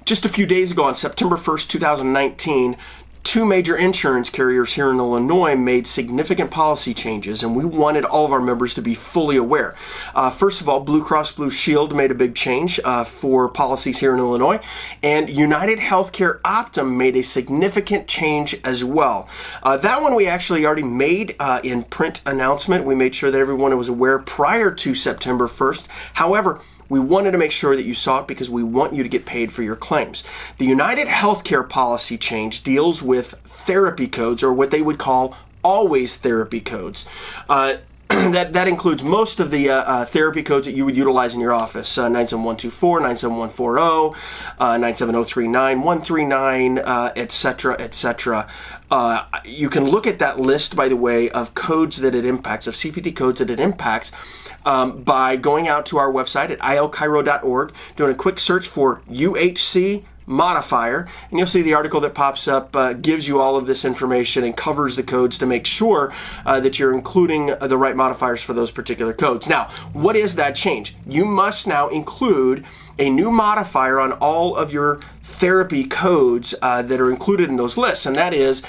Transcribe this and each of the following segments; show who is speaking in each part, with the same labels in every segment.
Speaker 1: Just a few days ago on September 1st, 2019, two major insurance carriers here in Illinois made significant policy changes, and we wanted all of our members to be fully aware. First of all, Blue Cross Blue Shield made a big change for policies here in Illinois, and UnitedHealthcare Optum made a significant change as well. That one we actually already made in print announcement. We made sure that everyone was aware prior to September 1st. However, we wanted to make sure that you saw it because we want you to get paid for your claims. The UnitedHealthcare policy change deals with therapy codes, or what they would call always therapy codes. That includes most of the therapy codes that you would utilize in your office, 97124, 97140, 97039, 139, etc., etc. You can look at that list, by the way, of codes that it impacts, of CPT codes that it impacts, by going out to our website at ilchiro.org, doing a quick search for UHC modifier, and you'll see the article that pops up gives you all of this information and covers the codes to make sure that you're including the right modifiers for those particular codes. Now, what is that change? You must now include a new modifier on all of your therapy codes that are included in those lists, and that is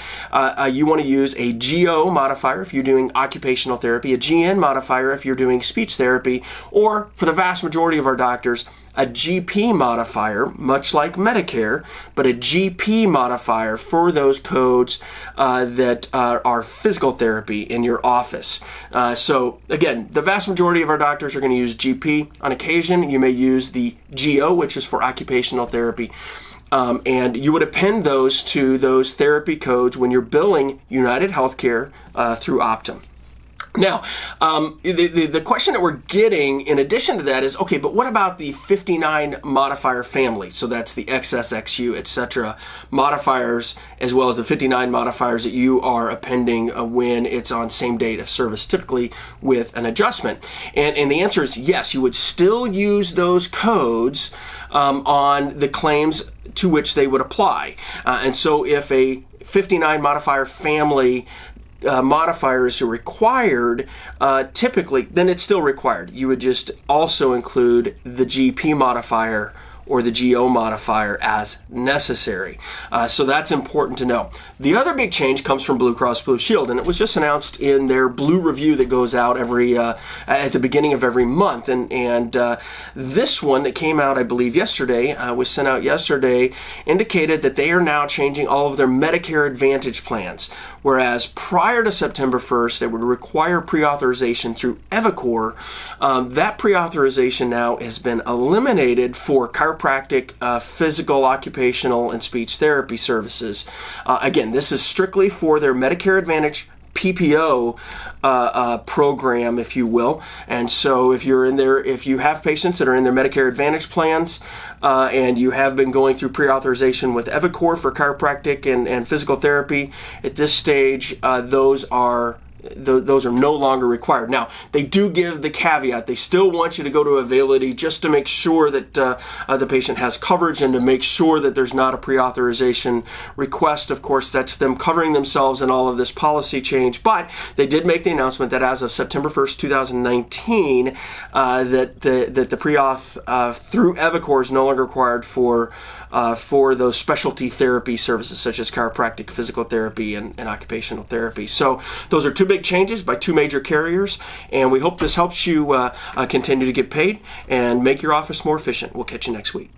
Speaker 1: you want to use a GO modifier if you're doing occupational therapy, a GN modifier if you're doing speech therapy, or for the vast majority of our doctors, a GP modifier, much like Medicare, but a GP modifier for those codes that are physical therapy in your office. So again, the vast majority of our doctors are going to use GP. On occasion, you may use the GO, which is for occupational therapy. And you would append those to those therapy codes when you're billing UnitedHealthcare through Optum. Now, the question that we're getting in addition to that is, okay, but what about the 59 modifier family? So that's the XS, XU, etc. modifiers, as well as the 59 modifiers that you are appending when it's on same date of service, typically with an adjustment. And the answer is yes, you would still use those codes on the claims to which they would apply. And so if a 59 modifier family modifiers are required, typically, then it's still required. You would just also include the GP modifier or the GO modifier as necessary. So that's important to know. The other big change comes from Blue Cross Blue Shield, and it was just announced in their Blue Review that goes out every at the beginning of every month. And this one that came out, I believe, yesterday, was sent out yesterday, indicated that they are now changing all of their Medicare Advantage plans. Whereas prior to September 1st, it would require pre-authorization through eviCore. That pre-authorization now has been eliminated for chiropractic, physical, occupational, and speech therapy services. Again, this is strictly for their Medicare Advantage PPO program, if you will. And so if you're in there, if you have patients that are in their Medicare Advantage plans and you have been going through pre-authorization with eviCore for chiropractic and physical therapy, at this stage, those are no longer required. Now, they do give the caveat. They still want you to go to Availity just to make sure that the patient has coverage and to make sure that there's not a pre-authorization request. Of course, that's them covering themselves in all of this policy change. But they did make the announcement that as of September 1st, 2019, that the pre-auth through eviCore is no longer required for those specialty therapy services such as chiropractic, physical therapy, and occupational therapy. So those are two big changes by two major carriers, and we hope this helps you continue to get paid and make your office more efficient. We'll catch you next week.